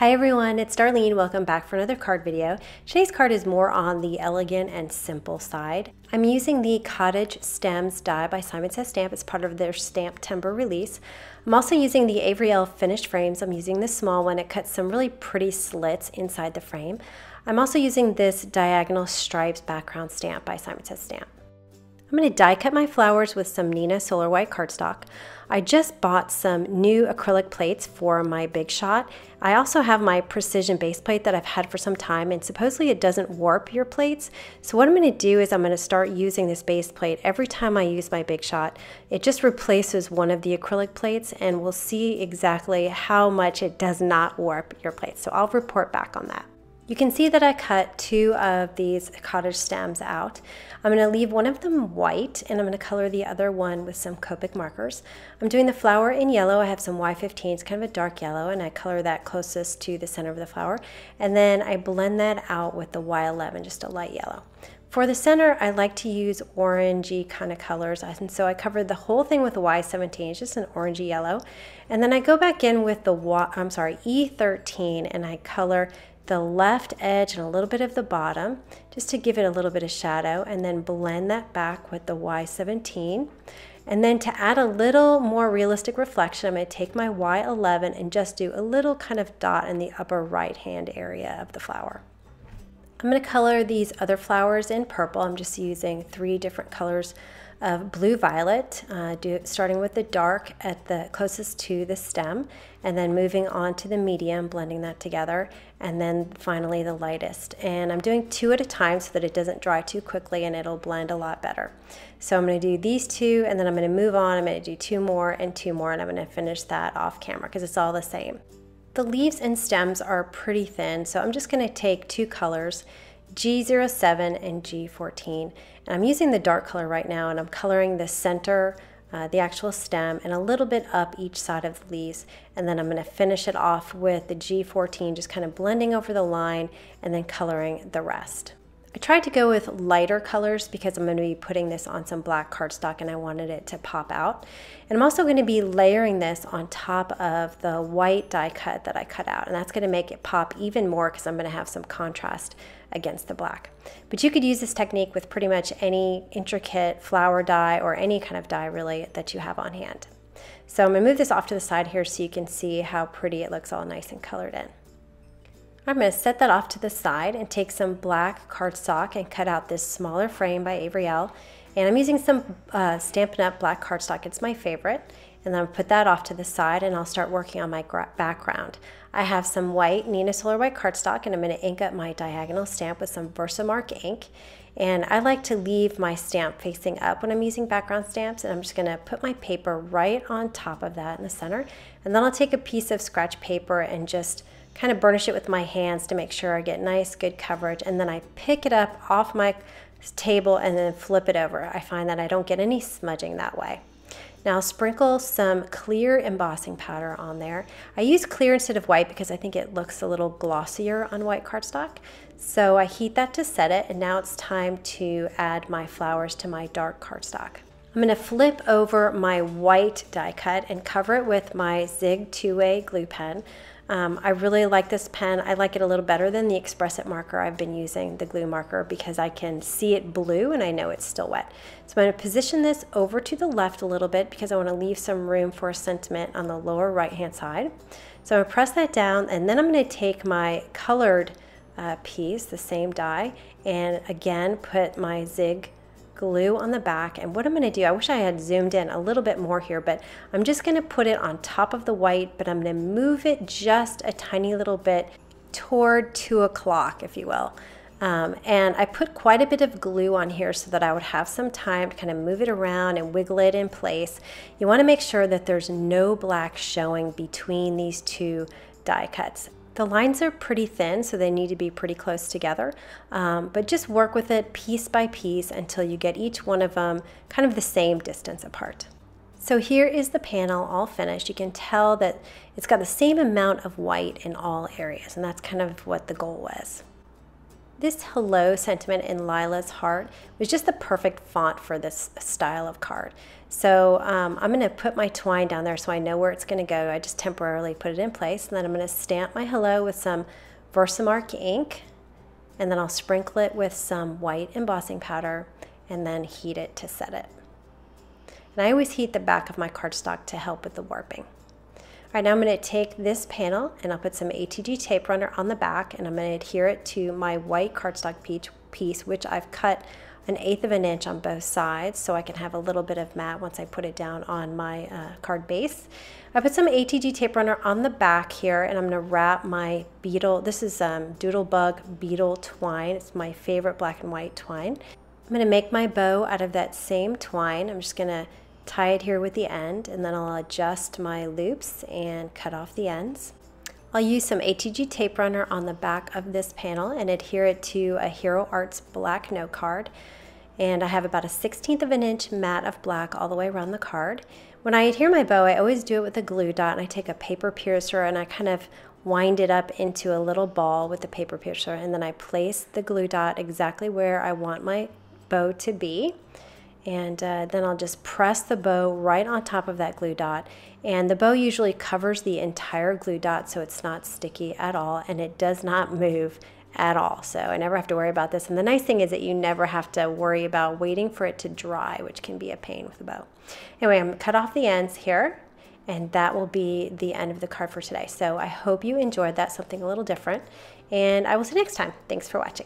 Hi everyone, it's Darlene. Welcome back for another card video. Today's card is more on the elegant and simple side. I'm using the Cottage Stems die by Simon Says Stamp as part of their Stamptember release. I'm also using the Avery Elle finished frames. I'm using this small one. It cuts some really pretty slits inside the frame. I'm also using this diagonal stripes background stamp by Simon Says Stamp. I'm going to die cut my flowers with some Neenah Solar White cardstock. I just bought some new acrylic plates for my Big Shot. I also have my precision base plate that I've had for some time, and supposedly it doesn't warp your plates. So what I'm going to do is I'm going to start using this base plate every time I use my Big Shot. It just replaces one of the acrylic plates, and we'll see exactly how much it does not warp your plates. So I'll report back on that. You can see that I cut two of these cottage stems out. I'm going to leave one of them white, and I'm going to color the other one with some Copic markers. I'm doing the flower in yellow. I have some Y15, it's kind of a dark yellow, and I color that closest to the center of the flower. And then I blend that out with the Y11, just a light yellow. For the center, I like to use orangey kind of colors, and so I covered the whole thing with the Y17, it's just an orangey yellow. And then I go back in with the E13, and I color the left edge and a little bit of the bottom just to give it a little bit of shadow, and then blend that back with the Y17. And then to add a little more realistic reflection, I'm going to take my Y11 and just do a little kind of dot in the upper right hand area of the flower. I'm going to color these other flowers in purple. I'm just using 3 different colors of blue violet, starting with the dark at the closest to the stem, and then moving on to the medium, blending that together, and then finally the lightest. And I'm doing 2 at a time so that it doesn't dry too quickly and it'll blend a lot better. So I'm going to do these 2, and then I'm going to move on. I'm going to do 2 more and 2 more, and I'm going to finish that off camera because it's all the same. The leaves and stems are pretty thin, so I'm just going to take 2 colors, G07 and G14, and I'm using the dark color right now, and I'm coloring the center, the actual stem, and a little bit up each side of the leaves, and then I'm going to finish it off with the G14, just kind of blending over the line and then coloring the rest. I tried to go with lighter colors because I'm going to be putting this on some black cardstock and I wanted it to pop out. And I'm also going to be layering this on top of the white die cut that I cut out, and that's going to make it pop even more because I'm going to have some contrast against the black. But you could use this technique with pretty much any intricate flower die or any kind of die really that you have on hand. So I'm going to move this off to the side here so you can see how pretty it looks all nice and colored in. I'm going to set that off to the side and take some black cardstock and cut out this smaller frame by Avery Elle. And I'm using some Stampin' Up! Black cardstock, it's my favorite. And then I'll put that off to the side and I'll start working on my background. I have some white Neenah Solar White cardstock, and I'm going to ink up my diagonal stamp with some Versamark ink. And I like to leave my stamp facing up when I'm using background stamps, and I'm just going to put my paper right on top of that in the center. And then I'll take a piece of scratch paper and just kind of burnish it with my hands to make sure I get nice, good coverage. And then I pick it up off my table and then flip it over. I find that I don't get any smudging that way. Now I'll sprinkle some clear embossing powder on there. I use clear instead of white because I think it looks a little glossier on white cardstock. So I heat that to set it, and now it's time to add my flowers to my dark cardstock. I'm going to flip over my white die cut and cover it with my Zig 2-way glue pen. I really like this pen. I like it a little better than the Express-It marker I've been using, the glue marker, because I can see it blue and I know it's still wet. So I'm going to position this over to the left a little bit because I want to leave some room for a sentiment on the lower right hand side. So I'm going to press that down, and then I'm going to take my colored piece, the same die, and again put my Zig glue on the back. And what I'm going to do, I wish I had zoomed in a little bit more here, but I'm just going to put it on top of the white, but I'm going to move it just a tiny little bit toward 2 o'clock, if you will. And I put quite a bit of glue on here so that I would have some time to kind of move it around and wiggle it in place. You want to make sure that there's no black showing between these 2 die cuts. The lines are pretty thin, so they need to be pretty close together, but just work with it piece by piece until you get each one of them kind of the same distance apart. So here is the panel all finished. You can tell that it's got the same amount of white in all areas, and that's kind of what the goal was. This hello sentiment in Lila's heart was just the perfect font for this style of card. So I'm going to put my twine down there so I know where it's going to go. I just temporarily put it in place, and then I'm going to stamp my hello with some Versamark ink, and then I'll sprinkle it with some white embossing powder and then heat it to set it. And I always heat the back of my cardstock to help with the warping. All right, now I'm going to take this panel and I'll put some ATG tape runner on the back, and I'm going to adhere it to my white cardstock piece, which I've cut 1/8 of an inch on both sides so I can have a little bit of matte once I put it down on my card base. I put some ATG tape runner on the back here, and I'm going to wrap my beetle. This is Doodlebug beetle twine. It's my favorite black and white twine. I'm going to make my bow out of that same twine. I'm just going to tie it here with the end, and then I'll adjust my loops and cut off the ends. I'll use some ATG tape runner on the back of this panel and adhere it to a Hero Arts black note card. And I have about 1/16 of an inch mat of black all the way around the card. When I adhere my bow, I always do it with a glue dot, and I take a paper piercer and I kind of wind it up into a little ball with the paper piercer, and then I place the glue dot exactly where I want my bow to be. And then I'll just press the bow right on top of that glue dot, and the bow usually covers the entire glue dot so it's not sticky at all, and it does not move at all, so I never have to worry about this. And the nice thing is that you never have to worry about waiting for it to dry, which can be a pain with the bow. Anyway, I'm going to cut off the ends here, and that will be the end of the card for today. So I hope you enjoyed that, something a little different, and I will see you next time. Thanks for watching.